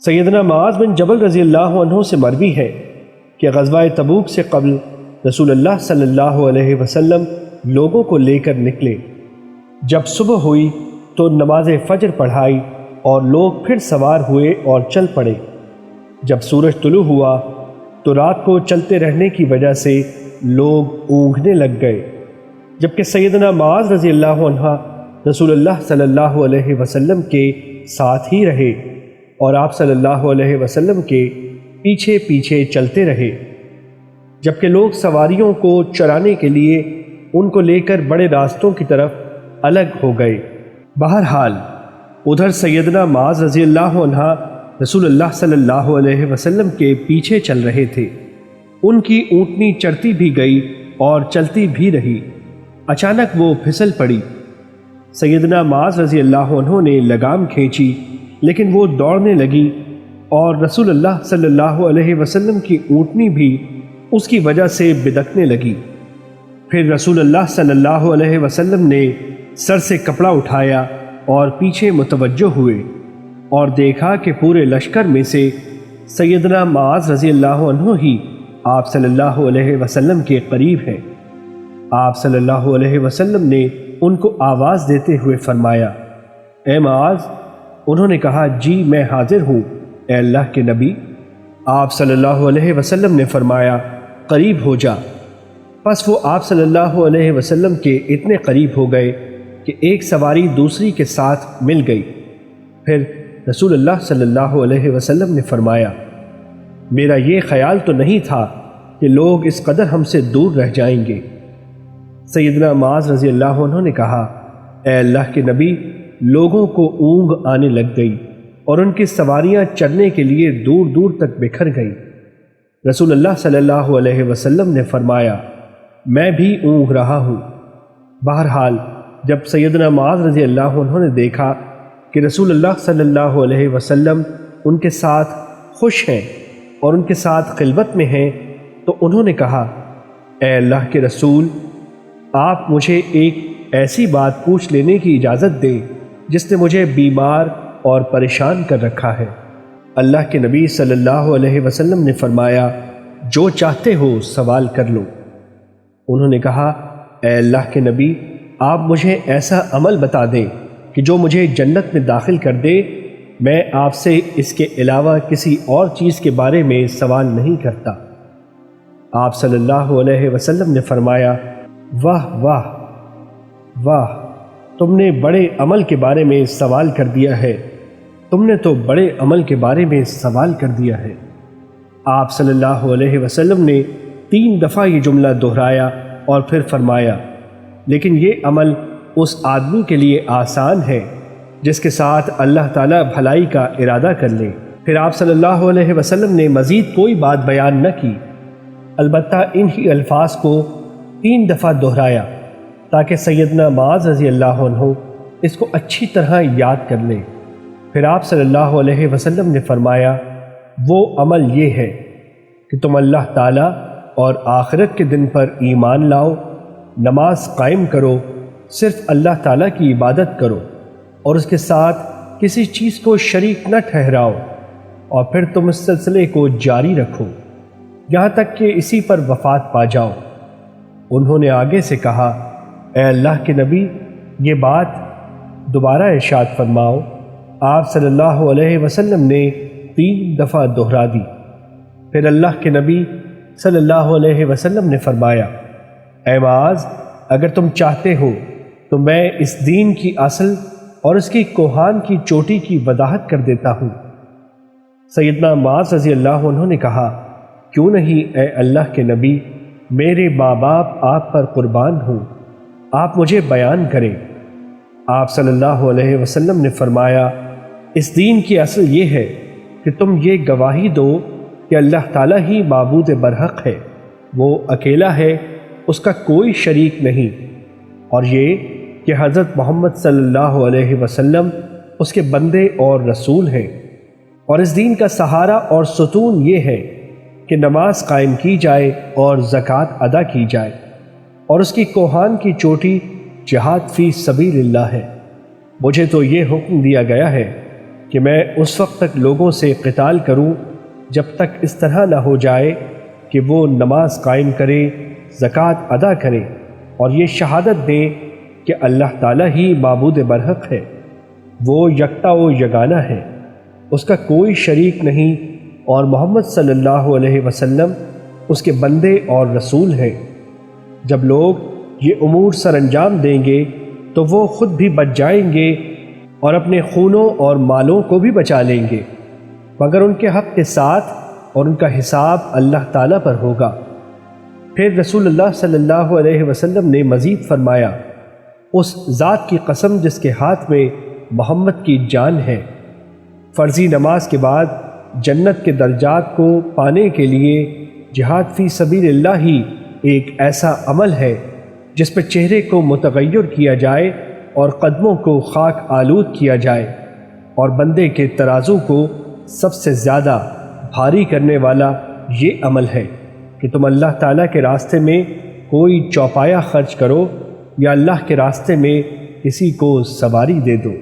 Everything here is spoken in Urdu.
سیدنا معاذ بن جبل رضی اللہ عنہ سے مروی ہے کہ غزوہ تبوک سے قبل رسول اللہ صلی اللہ علیہ وسلم لوگوں کو لے کر نکلے۔ جب صبح ہوئی تو نماز فجر پڑھائی اور لوگ پھر سوار ہوئے اور چل پڑے۔ جب سورج طلوع ہوا تو رات کو چلتے رہنے کی وجہ سے لوگ اونگھنے لگ گئے، جبکہ سیدنا معاذ رضی اللہ عنہ رسول اللہ صلی اللہ علیہ وسلم کے ساتھ ہی رہے اور آپ صلی اللہ علیہ وسلم کے پیچھے پیچھے چلتے رہے، جبکہ لوگ سواریوں کو چرانے کے لیے ان کو لے کر بڑے راستوں کی طرف الگ ہو گئے۔ بہرحال ادھر سیدنا معاذ رضی اللہ عنہ رسول اللہ صلی اللہ علیہ وسلم کے پیچھے چل رہے تھے۔ ان کی اونٹنی چڑھتی بھی گئی اور چلتی بھی رہی۔ اچانک وہ پھسل پڑی۔ سیدنا معاذ رضی اللہ عنہ نے لگام کھینچی، لیکن وہ دوڑنے لگی اور رسول اللہ صلی اللہ علیہ وسلم کی اونٹنی بھی اس کی وجہ سے بدکنے لگی۔ پھر رسول اللہ صلی اللہ علیہ وسلم نے سر سے کپڑا اٹھایا اور پیچھے متوجہ ہوئے اور دیکھا کہ پورے لشکر میں سے سیدنا معاذ رضی اللہ عنہ ہی آپ صلی اللہ علیہ وسلم کے قریب ہے۔ آپ صلی اللہ علیہ وسلم نے ان کو آواز دیتے ہوئے فرمایا، اے معاذ۔ انہوں نے کہا، جی میں حاضر ہوں اے اللہ کے نبی۔ آپ صلی اللہ علیہ وسلم نے فرمایا، قریب ہو جا۔ پس وہ آپ صلی اللہ علیہ وسلم کے اتنے قریب ہو گئے کہ ایک سواری دوسری کے ساتھ مل گئی۔ پھر رسول اللہ صلی اللہ علیہ وسلم نے فرمایا، میرا یہ خیال تو نہیں تھا کہ لوگ اس قدر ہم سے دور رہ جائیں گے۔ سیدنا معاذ رضی اللہ عنہ نے کہا، اے اللہ کے نبی، لوگوں کو اونگ آنے لگ گئی اور ان کی سواریاں چرنے کے لیے دور دور تک بکھر گئیں۔ رسول اللہ صلی اللہ علیہ وسلم نے فرمایا، میں بھی اونگ رہا ہوں۔ بہرحال جب سیدنا معاذ رضی اللہ عنہ نے دیکھا کہ رسول اللہ صلی اللہ علیہ وسلم ان کے ساتھ خوش ہیں اور ان کے ساتھ خلوت میں ہیں، تو انہوں نے کہا، اے اللہ کے رسول، آپ مجھے ایک ایسی بات پوچھ لینے کی اجازت دیں جس نے مجھے بیمار اور پریشان کر رکھا ہے۔ اللہ کے نبی صلی اللہ علیہ وسلم نے فرمایا، جو چاہتے ہو سوال کر لو۔ انہوں نے کہا، اے اللہ کے نبی، آپ مجھے ایسا عمل بتا دیں کہ جو مجھے جنت میں داخل کر دے۔ میں آپ سے اس کے علاوہ کسی اور چیز کے بارے میں سوال نہیں کرتا۔ آپ صلی اللہ علیہ وسلم نے فرمایا، واہ واہ واہ، تم نے بڑے عمل کے بارے میں سوال کر دیا ہے، تم نے تو بڑے عمل کے بارے میں سوال کر دیا ہے۔ آپ صلی اللہ علیہ وسلم نے 3 دفعہ یہ جملہ دہرایا اور پھر فرمایا، لیکن یہ عمل اس آدمی کے لیے آسان ہے جس کے ساتھ اللہ تعالیٰ بھلائی کا ارادہ کر لے۔ پھر آپ صلی اللہ علیہ وسلم نے مزید کوئی بات بیان نہ کی، البتہ انہی الفاظ کو 3 دفعہ دہرایا تاکہ سیدنا معاذ رضی اللہ عنہ اس کو اچھی طرح یاد کر لیں۔ پھر آپ صلی اللہ علیہ وسلم نے فرمایا، وہ عمل یہ ہے کہ تم اللہ تعالیٰ اور آخرت کے دن پر ایمان لاؤ، نماز قائم کرو، صرف اللہ تعالیٰ کی عبادت کرو اور اس کے ساتھ کسی چیز کو شریک نہ ٹھہراؤ، اور پھر تم اس سلسلے کو جاری رکھو یہاں تک کہ اسی پر وفات پا جاؤ۔ انہوں نے آگے سے کہا، اے اللہ کے نبی، یہ بات دوبارہ ارشاد فرماؤ۔ آپ صلی اللہ علیہ وسلم نے 3 دفعہ دہرا دی۔ پھر اللہ کے نبی صلی اللہ علیہ وسلم نے فرمایا، اے معاذ، اگر تم چاہتے ہو تو میں اس دین کی اصل اور اس کی کوہان کی چوٹی کی وضاحت کر دیتا ہوں۔ سیدنا معاذ رضی اللہ عنہ نے کہا، کیوں نہیں اے اللہ کے نبی، میرے ماں باپ آپ پر قربان ہوں، آپ مجھے بیان کریں۔ آپ صلی اللہ علیہ وسلم نے فرمایا، اس دین کی اصل یہ ہے کہ تم یہ گواہی دو کہ اللہ تعالیٰ ہی معبود برحق ہے، وہ اکیلا ہے، اس کا کوئی شریک نہیں، اور یہ کہ حضرت محمد صلی اللہ علیہ وسلم اس کے بندے اور رسول ہیں، اور اس دین کا سہارا اور ستون یہ ہے کہ نماز قائم کی جائے اور زکوٰۃ ادا کی جائے، اور اس کی کوہان کی چوٹی جہاد فی سبیل اللہ ہے۔ مجھے تو یہ حکم دیا گیا ہے کہ میں اس وقت تک لوگوں سے قتال کروں جب تک اس طرح نہ ہو جائے کہ وہ نماز قائم کرے، زکوٰۃ ادا کرے اور یہ شہادت دیں کہ اللہ تعالیٰ ہی معبود برحق ہے، وہ یکتا و یگانہ ہے، اس کا کوئی شریک نہیں، اور محمد صلی اللہ علیہ وسلم اس کے بندے اور رسول ہیں۔ جب لوگ یہ امور سر انجام دیں گے تو وہ خود بھی بچ جائیں گے اور اپنے خونوں اور مالوں کو بھی بچا لیں گے، مگر ان کے حق کے ساتھ، اور ان کا حساب اللہ تعالیٰ پر ہوگا۔ پھر رسول اللہ صلی اللہ علیہ وسلم نے مزید فرمایا، اس ذات کی قسم جس کے ہاتھ میں محمد کی جان ہے، فرضی نماز کے بعد جنت کے درجات کو پانے کے لیے جہاد فی سبیل اللہ ہی ایک ایسا عمل ہے جس پہ چہرے کو متغیر کیا جائے اور قدموں کو خاک آلود کیا جائے، اور بندے کے ترازو کو سب سے زیادہ بھاری کرنے والا یہ عمل ہے کہ تم اللہ تعالیٰ کے راستے میں کوئی چوپایا خرچ کرو یا اللہ کے راستے میں کسی کو سواری دے دو۔